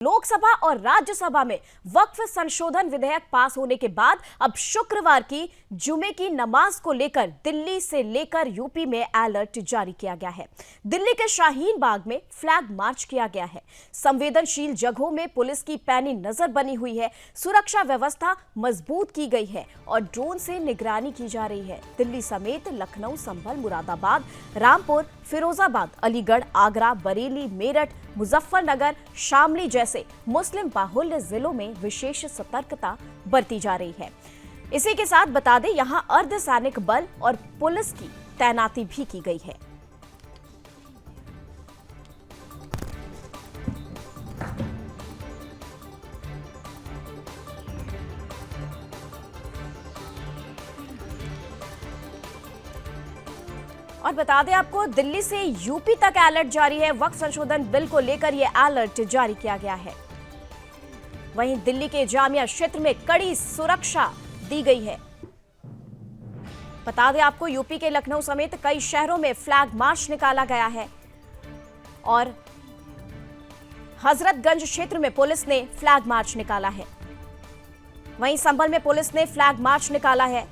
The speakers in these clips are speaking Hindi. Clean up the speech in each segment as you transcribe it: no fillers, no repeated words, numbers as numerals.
लोकसभा और राज्यसभा में वक्फ संशोधन विधेयक पास होने के बाद अब शुक्रवार की जुमे की नमाज को लेकर दिल्ली से लेकर यूपी में अलर्ट जारी किया गया है। दिल्ली के शाहीन बाग में फ्लैग मार्च किया गया है। संवेदनशील जगहों में पुलिस की पैनी नजर बनी हुई है। सुरक्षा व्यवस्था मजबूत की गई है और ड्रोन से निगरानी की जा रही है। दिल्ली समेत लखनऊ, संभल, मुरादाबाद, रामपुर, फिरोजाबाद, अलीगढ़, आगरा, बरेली, मेरठ, मुजफ्फरनगर, शामली जैसे मुस्लिम बाहुल्य जिलों में विशेष सतर्कता बरती जा रही है। इसी के साथ बता दें, यहां अर्धसैनिक बल और पुलिस की तैनाती भी की गई है। और बता दें आपको, दिल्ली से यूपी तक अलर्ट जारी है। वक्फ संशोधन बिल को लेकर यह अलर्ट जारी किया गया है। वहीं दिल्ली के जामिया क्षेत्र में कड़ी सुरक्षा दी गई है। बता दें आपको, यूपी के लखनऊ समेत कई शहरों में फ्लैग मार्च निकाला गया है और हजरतगंज क्षेत्र में पुलिस ने फ्लैग मार्च निकाला है। वहीं संभल में पुलिस ने फ्लैग मार्च निकाला है।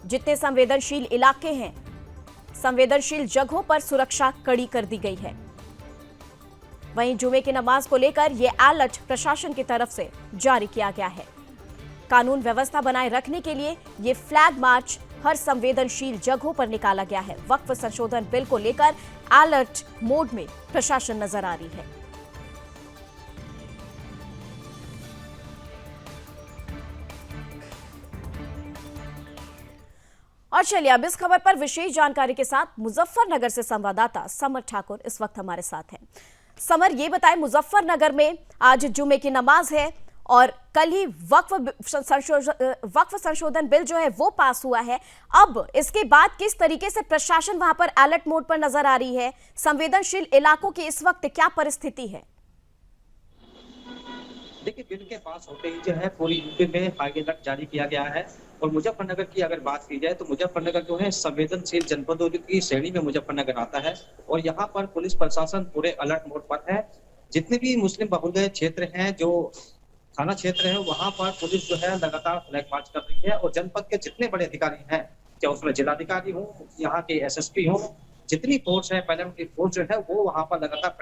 जितने संवेदनशील इलाके हैं, संवेदनशील जगहों पर सुरक्षा कड़ी कर दी गई है। वहीं जुमे की नमाज को लेकर यह अलर्ट प्रशासन की तरफ से जारी किया गया है। कानून व्यवस्था बनाए रखने के लिए यह फ्लैग मार्च हर संवेदनशील जगहों पर निकाला गया है। वक्फ संशोधन बिल को लेकर अलर्ट मोड में प्रशासन नजर आ रही है। और चलिए अब इस खबर पर विशेष जानकारी के साथ मुजफ्फरनगर से संवाददाता समर ठाकुर इस वक्त हमारे साथ हैं। समर, ये बताएं, मुजफ्फरनगर में आज जुमे की नमाज है और कल ही वक्फ संशोधन बिल जो है वो पास हुआ है। अब इसके बाद किस तरीके से प्रशासन वहां पर अलर्ट मोड पर नजर आ रही है? संवेदनशील इलाकों की इस वक्त क्या परिस्थिति है? देखिए, बिल के पास होते ही जो है पूरी यूपी में हाई अलर्ट जारी किया गया है। और मुजफ्फरनगर की अगर बात की जाए तो मुजफ्फरनगर जो है संवेदनशील जनपदों की श्रेणी में मुजफ्फरनगर आता है और यहाँ पर पुलिस प्रशासन पूरे अलर्ट मोड पर है। जितने भी मुस्लिम बहुल्य क्षेत्र हैं, जो थाना क्षेत्र है, वहाँ पर पुलिस जो है लगातार फ्लैग मार्च कर रही है और जनपद के जितने बड़े अधिकारी हैं, चाहे उसमें जिलाधिकारी हो, यहाँ के एसएसपी हो, जितनी फोर्स है, पैरामिलिट्री फोर्स जो है वो वहां पर लगातार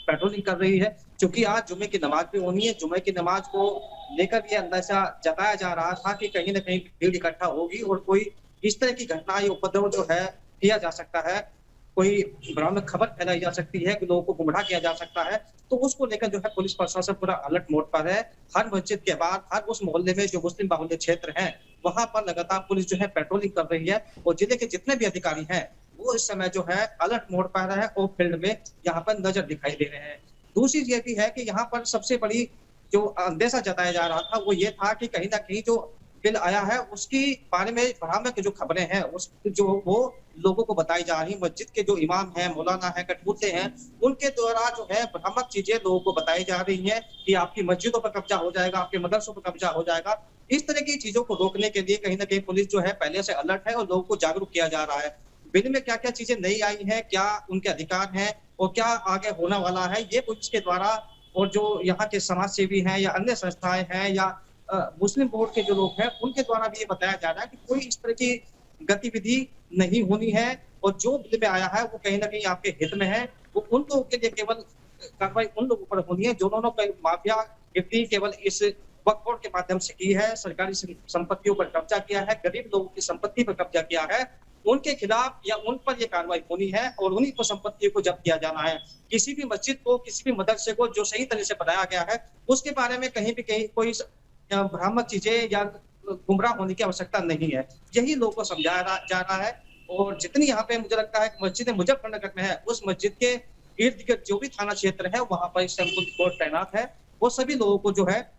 पेट्रोलिंग कर रही है। क्योंकि आज जुमे की नमाज भी होनी है। जुमे की नमाज को लेकर ये अंदाजा जताया जा रहा था कि कहीं ना कहीं भीड़ इकट्ठा होगी और कोई इस तरह की घटना या उपद्रव जो है किया जा सकता है, कोई भ्रामक खबर फैलाई जा सकती है, लोगों को गुमराह किया जा सकता है। तो उसको लेकर जो है पुलिस प्रशासन पूरा अलर्ट मोड पर है। हर मस्जिद के बाद हर उस मोहल्ले में जो मुस्लिम बाहुल्य क्षेत्र है वहां पर लगातार पुलिस जो है पेट्रोलिंग कर रही है और जिले के जितने भी अधिकारी हैं वो इस समय जो है अलर्ट मोड पर है और फील्ड में यहाँ पर नजर दिखाई दे रहे हैं। दूसरी चीज ये भी है कि यहाँ पर सबसे बड़ी जो अंदेशा जताया जा रहा था वो ये था कि कहीं ना कहीं जो बिल आया है उसकी बारे में भ्रामक जो खबरें हैं उस जो वो लोगों को बताई जा रही, मस्जिद के जो इमाम हैं, मौलाना हैं, कठपुतले हैं, उनके द्वारा जो है भ्रामक चीजें लोगों को बताई जा रही हैं कि आपकी मस्जिदों पर कब्जा हो जाएगा, आपके मदरसों पर कब्जा हो जाएगा। इस तरह की चीजों को रोकने के लिए कहीं ना कहीं पुलिस जो है पहले से अलर्ट है और लोगों को जागरूक किया जा रहा है। बिल में क्या क्या चीजें नई आई हैं, क्या उनके अधिकार हैं और क्या आगे होने वाला है, ये पुलिस के द्वारा और जो यहाँ के समाज सेवी हैं या अन्य संस्थाएं हैं या मुस्लिम बोर्ड के जो लोग हैं उनके द्वारा भी ये बताया जा रहा है कि कोई इस तरह की गतिविधि नहीं होनी है और जो बिल में आया है वो कहीं ना कहीं आपके हित में है। वो उन लोगों के लिए केवल कार्रवाई उन लोगों पर होनी है जिन्होंने माफिया गिरफ्तारी केवल इस वक्फ बोर्ड के माध्यम से की है, सरकारी संपत्तियों पर कब्जा किया है, गरीब लोगों की संपत्ति पर कब्जा किया है, उनके खिलाफ या उन पर यह कार्रवाई होनी है और उन्हीं को संपत्ति को जब्त किया जाना है। किसी भी मस्जिद को, किसी भी मदरसे को जो सही तरह से बनाया गया है उसके बारे में कहीं भी कहीं कोई भ्रामक चीजें या गुमराह होने की आवश्यकता नहीं है। यही लोगों को समझाया जा रहा है। और जितनी यहाँ पे मुझे लगता है मस्जिद मुजफ्फरनगर में है, उस मस्जिद के इर्द गिर्द जो भी थाना क्षेत्र है वहां पर इस समय फोर्स तैनात है। वो सभी लोगों को जो है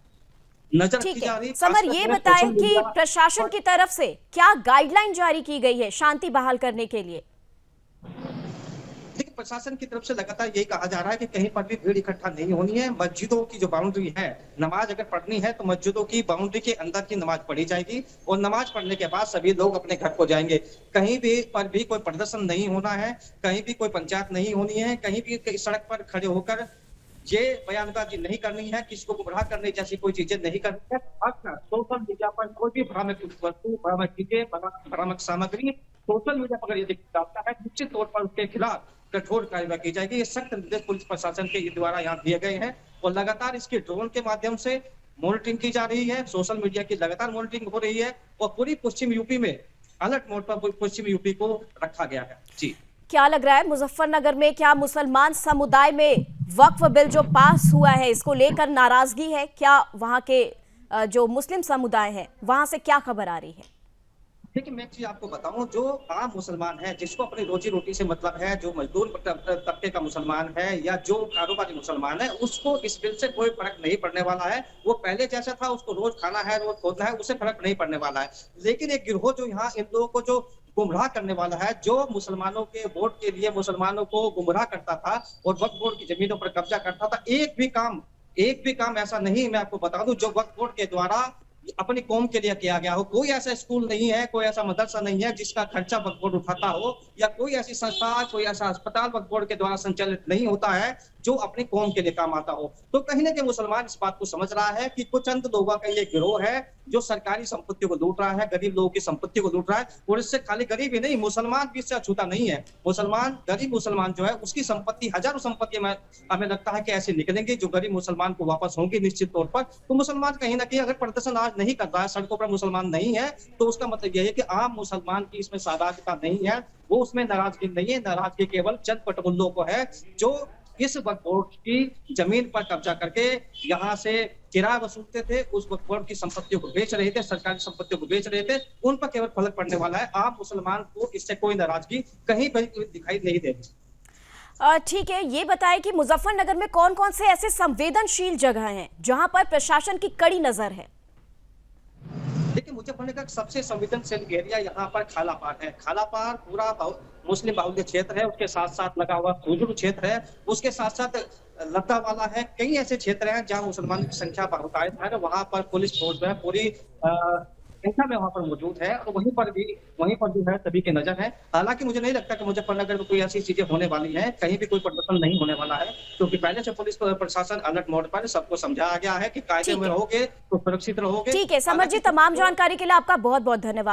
नजर रखी जा रही है। समर, ये बताएं कि प्रशासन की तरफ से क्या गाइडलाइन जारी की गई है शांति बहाल करने के लिए? देखिए, प्रशासन की तरफ से लगातार यही कहा जा रहा है कि कहीं पर भी भीड़ इकट्ठा नहीं होनी है। मस्जिदों की जो बाउंड्री है, नमाज अगर पढ़नी है तो मस्जिदों की बाउंड्री के अंदर की नमाज पढ़ी जाएगी और नमाज पढ़ने के बाद सभी लोग अपने घर को जाएंगे। कहीं भी पर भी कोई प्रदर्शन नहीं होना है, कहीं भी कोई पंचायत नहीं होनी है, कहीं भी सड़क पर खड़े होकर ये बयानबाजी नहीं करनी है, किसी को गुमराह करने जैसी कोई चीजें नहीं करनी है। अच्छा, सोशल मीडिया पर कोई भी भ्रामक वस्तु, भ्रामक चीजें, भ्रामक सामग्री सोशल मीडिया पर अगर यदि डालता है, निश्चित तौर पर उसके खिलाफ कठोर कार्रवाई की जाएगी। ये सख्त निर्देश पुलिस प्रशासन के द्वारा यहाँ दिए गए हैं और लगातार इसकी ड्रोन के माध्यम से मॉनिटरिंग की जा रही है। सोशल मीडिया की लगातार मॉनिटरिंग हो रही है और पूरी पश्चिम यूपी में अलर्ट मोड पर पश्चिम यूपी को रखा गया है। जी, क्या लग रहा है मुजफ्फरनगर में क्या मुसलमान समुदाय में वक्फ बिल जो पास हुआ है इसको लेकर नाराजगी है? क्या वहां के जो मुस्लिम समुदाय है वहां से क्या खबर आ रही है? देखिए, मैं एक चीज आपको बताऊं, जो आम मुसलमान है, जिसको अपनी रोजी रोटी से मतलब है, जो मजदूर तबके का मुसलमान है या जो कारोबारी मुसलमान है, उसको इस बिल से कोई फर्क नहीं पड़ने वाला है। वो पहले जैसा था, उसको रोज खाना है, रोज खोदना है, उससे फर्क नहीं पड़ने वाला है। लेकिन एक गिरोह जो यहाँ इन लोगों को जो गुमराह करने वाला है, जो मुसलमानों के वोट के लिए मुसलमानों को गुमराह करता था और वक्फ बोर्ड की जमीनों पर कब्जा करता था, एक भी काम ऐसा नहीं, मैं आपको बता दूं, जो वक्फ बोर्ड के द्वारा अपनी कौम के लिए किया गया हो। कोई ऐसा स्कूल नहीं है, कोई ऐसा मदरसा नहीं है जिसका खर्चा वक्फ बोर्ड उठाता हो, या कोई ऐसी संस्था, कोई ऐसा अस्पताल वक्फ बोर्ड के द्वारा संचालित नहीं होता है जो अपनी कौम के लिए काम आता हो। तो कहीं ना कहीं मुसलमान इस बात को समझ रहा है कि कुछ चंद लोगों का ये गिरोह है जो सरकारी संपत्ति को लूट रहा है, गरीब लोगों की संपत्ति को लूट रहा है। और इससे खाली गरीब ही नहीं, मुसलमान भी इससे अछूता नहीं है। मुसलमान, गरीब मुसलमान जो है, उसकी संपत्ति, हजारों संपत्ति में हमें लगता है कि ऐसे निकलेंगे जो गरीब मुसलमान को वापस होंगी निश्चित तौर पर। तो मुसलमान कहीं ना कहीं अगर प्रदर्शन आज नहीं कर रहा है, सड़कों पर मुसलमान नहीं है, तो उसका मतलब यह है कि आम मुसलमान की इसमें सहभागिता नहीं है, वो उसमें नाराजगी नहीं है। नाराजगी केवल चंद पटबुल्लों को है जो इस वक्फ बोर्ड की जमीन पर कब्जा करके यहाँ से किराया वसूलते थे, उस वक्फ बोर्ड की संपत्तियों को बेच रहे थे, सरकारी संपत्तियों को बेच रहे थे। उन पर केवल फर्क पड़ने वाला है। आम मुसलमान को इससे कोई नाराजगी कहीं पर दिखाई नहीं देती। ठीक है, ये बताएं कि मुजफ्फरनगर में कौन कौन से ऐसे संवेदनशील जगह हैं जहां पर प्रशासन की कड़ी नजर है? देखिए, मुजफ्फरनगर का सबसे संवेदनशील एरिया यहाँ पर खालापार है। खालापार पूरा मुस्लिम बाहुल्य क्षेत्र है, उसके साथ साथ लगा हुआ खुजरू क्षेत्र है, उसके साथ साथ लद्दा वाला है। कई ऐसे क्षेत्र हैं जहाँ मुसलमानों की संख्या बहुतायत है, वहाँ पर पुलिस फोर्स जो है पूरी संख्या में वहाँ पर मौजूद है और वहीं पर जो है सभी की नजर है। हालांकि मुझे नहीं लगता कि मुजफ्फरनगर में कोई ऐसी चीजें होने वाली हैं, कहीं भी कोई प्रदर्शन नहीं होने वाला है, क्योंकि पहले से पुलिस प्रशासन अलर्ट मोड पर सबको समझाया गया है कि कायदे में रहोगे तो सुरक्षित रहोगे। ठीक है समर जी, तमाम जानकारी के लिए आपका बहुत बहुत धन्यवाद।